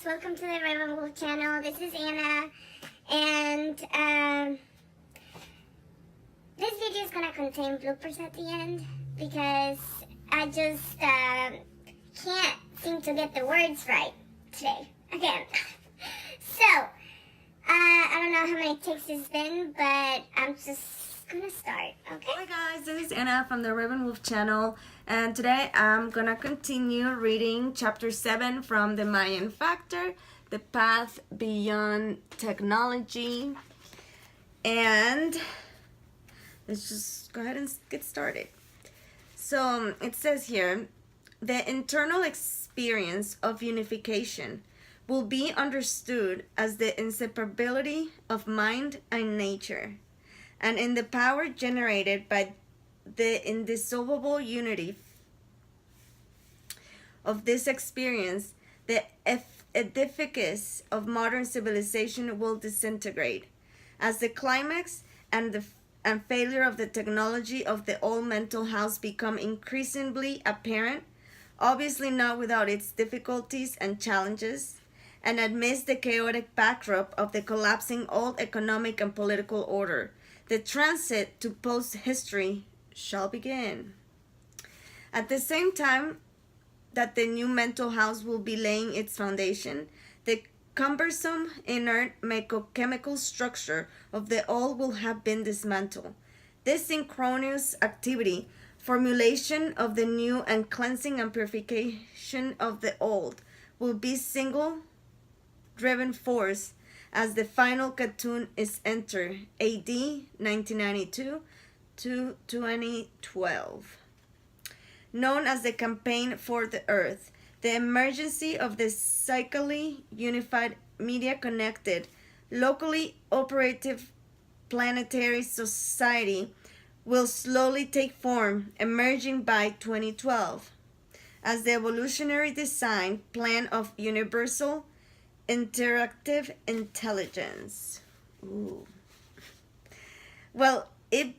Welcome to the Raven Wolf channel. This is Anna, and this video is going to contain bloopers at the end because I just can't seem to get the words right today again. So, I don't know how many takes it's been, but I'm just going to start, okay? Hi guys, this is Anna from the Raven Wolf channel, and today I'm gonna continue reading chapter 7 from the Mayan Factor, the path beyond technology. And let's just go ahead and get started. So it says here, the internal experience of unification will be understood as the inseparability of mind and nature, and in the power generated by the indissoluble unity of this experience, the edifice of modern civilization will disintegrate as the climax and failure of the technology of the old mental house become increasingly apparent, obviously not without its difficulties and challenges, and amidst the chaotic backdrop of the collapsing old economic and political order. The transit to post-history shall begin. At the same time that the new mental house will be laying its foundation, the cumbersome, inert, chemical structure of the old will have been dismantled. This synchronous activity, formulation of the new and cleansing and purification of the old, will be single-driven force as the final cartoon is entered, AD 1992 to 2012. Known as the Campaign for the Earth, the emergency of the cyclically unified, media-connected, locally operative planetary society will slowly take form, emerging by 2012 as the evolutionary design plan of universal interactive intelligence. Ooh. Well, it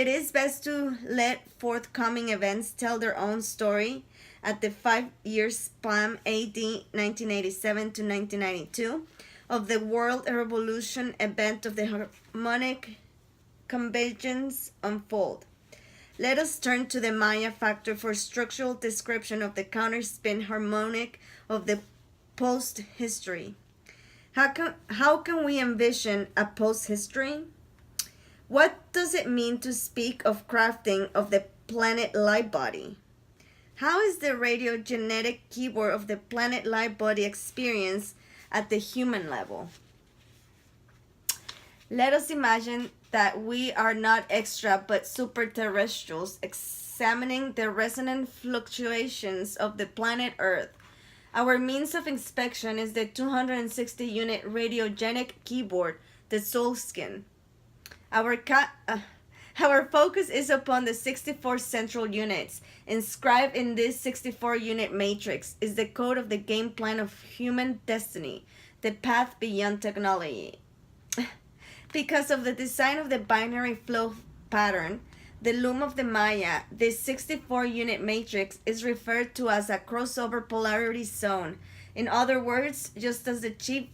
is best to let forthcoming events tell their own story at the 5-year span AD 1987 to 1992 of the world revolution event of the harmonic convergence unfold. Let us turn to the Mayan Factor for structural description of the counterspin harmonic of the post-history. How can we envision a post-history? What does it mean to speak of crafting of the planet light body? How is the radiogenetic keyboard of the planet light body experienced at the human level? Let us imagine that we are not extra but super terrestrials examining the resonant fluctuations of the planet Earth. Our means of inspection is the 260 unit radiogenic keyboard, the soul skin. Our focus is upon the 64 central units. Inscribed in this 64 unit matrix is the code of the game plan of human destiny, the path beyond technology. Because of the design of the binary flow pattern, the loom of the Maya, this 64 unit matrix is referred to as a crossover polarity zone. In other words, just as the chief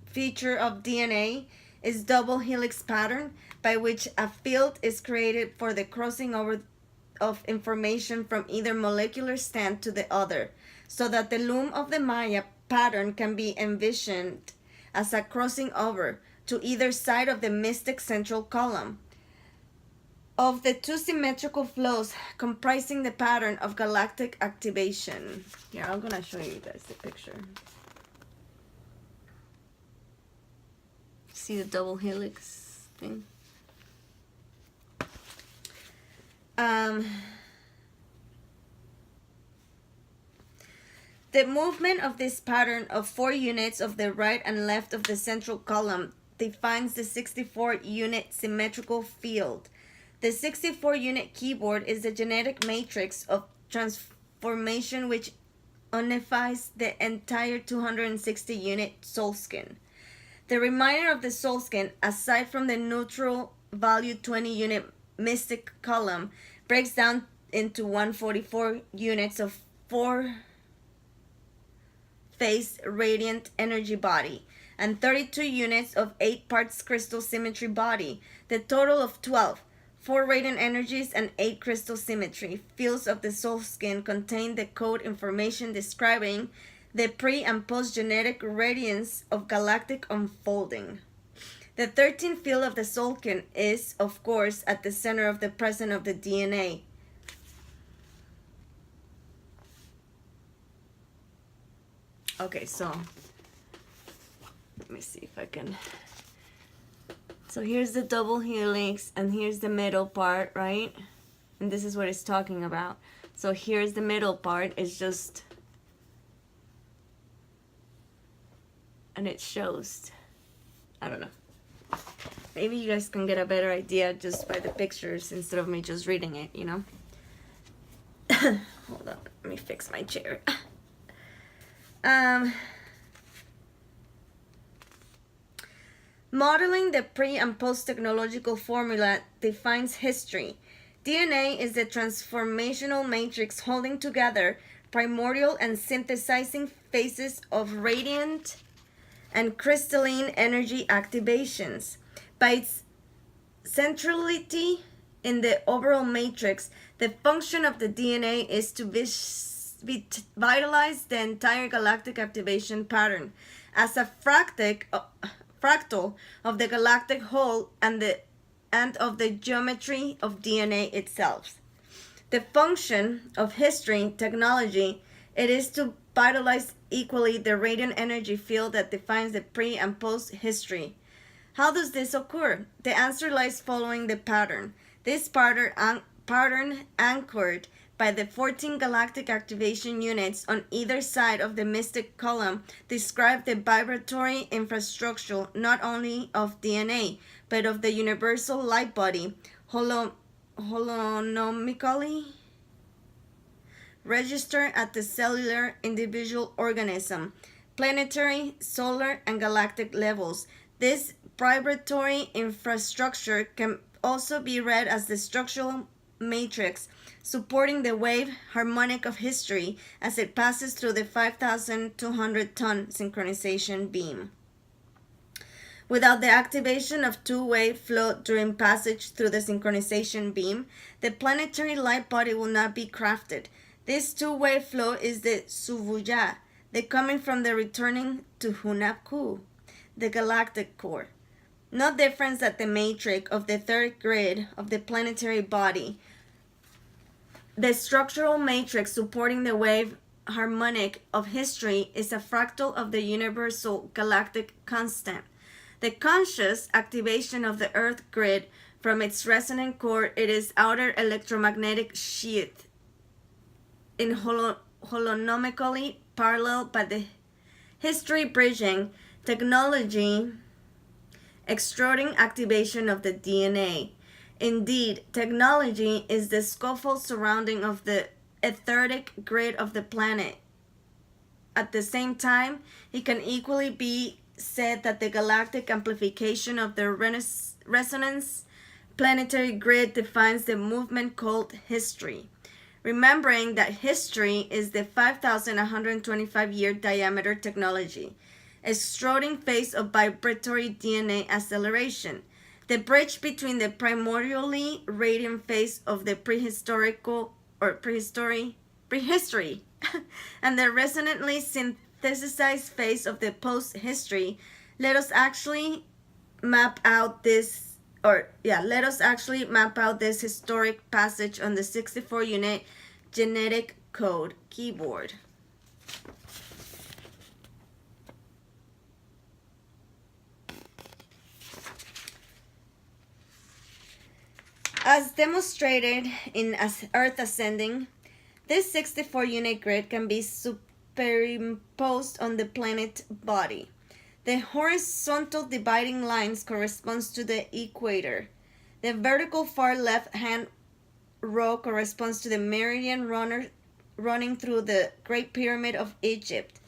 feature of DNA is double helix pattern, by which a field is created for the crossing over of information from either molecular stand to the other, so that the loom of the Maya pattern can be envisioned as a crossing over to either side of the mystic central column of the two symmetrical flows comprising the pattern of galactic activation. Here, I'm gonna show you guys the picture. See the double helix thing? The movement of this pattern of 4 units of the right and left of the central column defines the 64 unit symmetrical field. The 64 unit keyboard is the genetic matrix of transformation which unifies the entire 260 unit soul skin. The remainder of the soul skin, aside from the neutral value 20 unit mystic column, breaks down into 144 units of 4-phase radiant energy body and 32 units of 8 parts crystal symmetry body. The total of 12, 4 radiant energies and 8 crystal symmetry fields of the soul skin contain the code information describing the pre and post genetic radiance of galactic unfolding. The 13th field of the soul skin is, of course, at the center of the present of the DNA. Okay, so let me see if I can. So here's the double helix, and here's the middle part, right? And this is what it's talking about. So here's the middle part. It's just, and it shows, I don't know. Maybe you guys can get a better idea just by the pictures instead of me just reading it, you know? Hold on, let me fix my chair. Modeling the pre and post technological formula defines history. DNA is the transformational matrix holding together primordial and synthesizing phases of radiant and crystalline energy activations. By its centrality in the overall matrix, the function of the DNA is to vitalize the entire galactic activation pattern as a fractal of the galactic whole and of the geometry of DNA itself. The function of history technology, it is to vitalize equally the radiant energy field that defines the pre and post history. How does this occur? The answer lies following the pattern. This pattern anchored by the 14 galactic activation units on either side of the mystic column describe the vibratory infrastructure not only of DNA, but of the universal light body, holonomically registered at the cellular individual organism, planetary, solar, and galactic levels. This vibratory infrastructure can also be read as the structural matrix supporting the wave harmonic of history as it passes through the 5,200-ton synchronization beam. Without the activation of two-wave flow during passage through the synchronization beam, the planetary light body will not be crafted. This two-wave flow is the Suvuya, the coming from the returning to Hunapku, the galactic core. No difference that the matrix of the third grid of the planetary body, the structural matrix supporting the wave harmonic of history, is a fractal of the universal galactic constant. The conscious activation of the Earth grid from its resonant core, it is outer electromagnetic sheath in holonomically parallel by the history bridging technology extruding activation of the DNA. Indeed, technology is the scaffold surrounding of the etheric grid of the planet. At the same time, it can equally be said that the galactic amplification of the resonance planetary grid defines the movement called history. Remembering that history is the 5,125-year diameter technology, extruding phase of vibratory DNA acceleration, the bridge between the primordially radiant phase of the prehistory and the resonantly synthesized phase of the post-history. Let us actually map out this historic passage on the 64-unit genetic code keyboard. As demonstrated in Earth Ascending, this 64-unit grid can be superimposed on the planet body. The horizontal dividing lines corresponds to the equator. The vertical far left-hand row corresponds to the meridian runner running through the Great Pyramid of Egypt,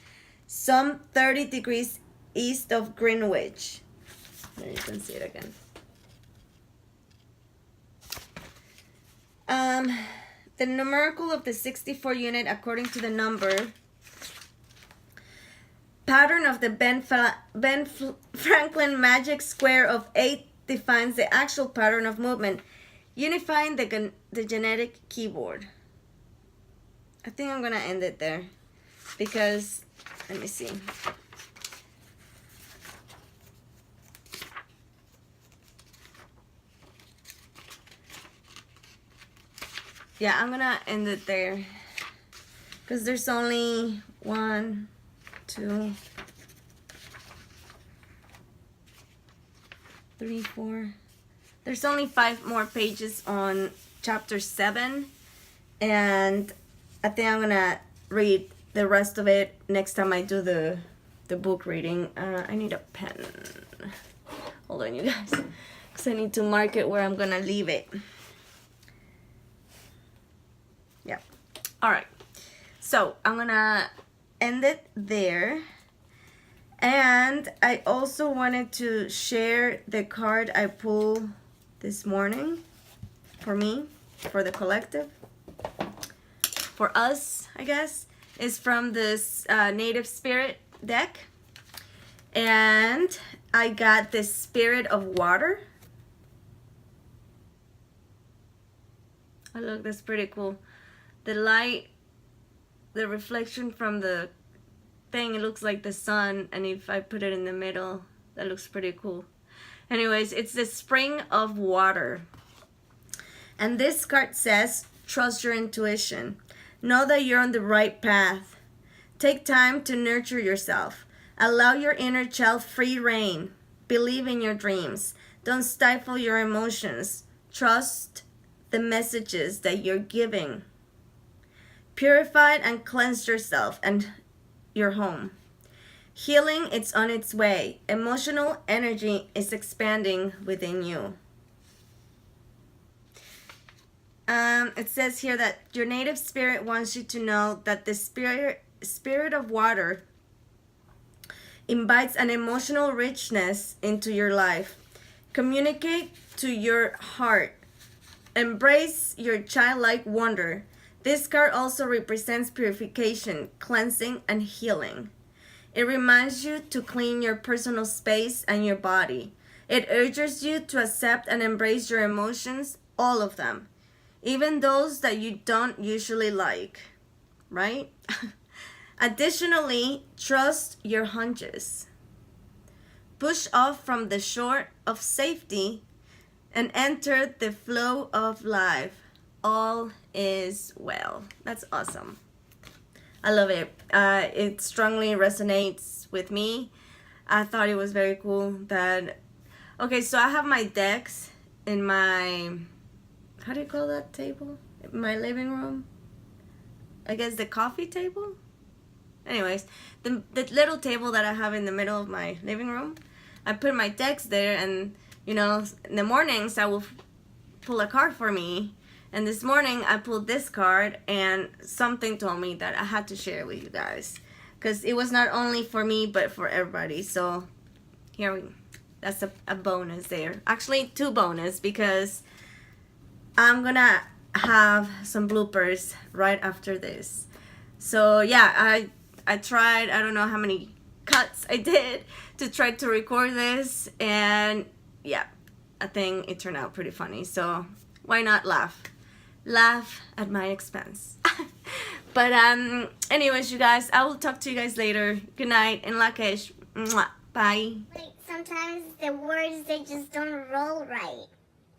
some 30 degrees east of Greenwich. There you can see it again. The numerical of the 64 unit according to the number pattern of the Ben Franklin magic square of 8 defines the actual pattern of movement, unifying the genetic keyboard. I think I'm gonna end it there because, let me see. Yeah, I'm gonna end it there because there's only 1, 2, 3, 4. There's only 5 more pages on chapter 7, and I think I'm gonna read the rest of it next time I do the book reading. I need a pen. Hold on, you guys, because I need to mark it where I'm gonna leave it. Yeah. All right. So I'm gonna end it there. And I also wanted to share the card I pulled this morning for me, for the collective, for us, I guess. Is from this Native Spirit deck. And I got the Spirit of Water. Oh, look, that's pretty cool. The light, the reflection from the thing, it looks like the sun, and if I put it in the middle, that looks pretty cool. Anyways, it's the Spring of Water. And this card says, trust your intuition. Know that you're on the right path. Take time to nurture yourself. Allow your inner child free rein. Believe in your dreams. Don't stifle your emotions. Trust the messages that you're giving. Purify and cleanse yourself and your home. Healing is on its way. Emotional energy is expanding within you. It says here that your native spirit wants you to know that the spirit of water invites an emotional richness into your life. Communicate to your heart. Embrace your childlike wonder. This card also represents purification, cleansing, and healing. It reminds you to clean your personal space and your body. It urges you to accept and embrace your emotions, all of them, even those that you don't usually like, right? Additionally, trust your hunches. Push off from the shore of safety and enter the flow of life. All is well. That's awesome. I love it. It strongly resonates with me. I thought it was very cool that... Okay, so I have my decks in my... How do you call that table? My living room? I guess the coffee table? Anyways, the little table that I have in the middle of my living room, I put my decks there, and, you know, in the mornings I will pull a card for me. And this morning I pulled this card, and something told me that I had to share it with you guys, because it was not only for me but for everybody. So that's a bonus there. Actually, 2 bonus, because I'm gonna have some bloopers right after this. So yeah, I tried, I don't know how many cuts I did to try to record this, and yeah, I think it turned out pretty funny. So why not laugh at my expense? But anyways, you guys, I will talk to you guys later. Good night and Lakesh. Bye. Like, sometimes the words, they just don't roll right.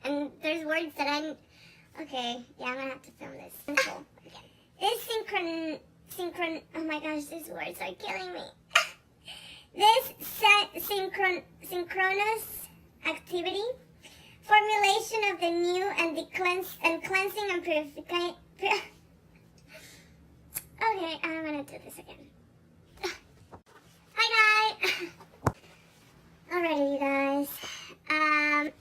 And there's words that okay, yeah, I'm gonna have to film this. Cool. Okay. This oh my gosh, these words are killing me. This synchronous activity, formulation of the new and the cleansing and purification. Okay, I'm gonna do this again. Hi guys. Alrighty, you guys.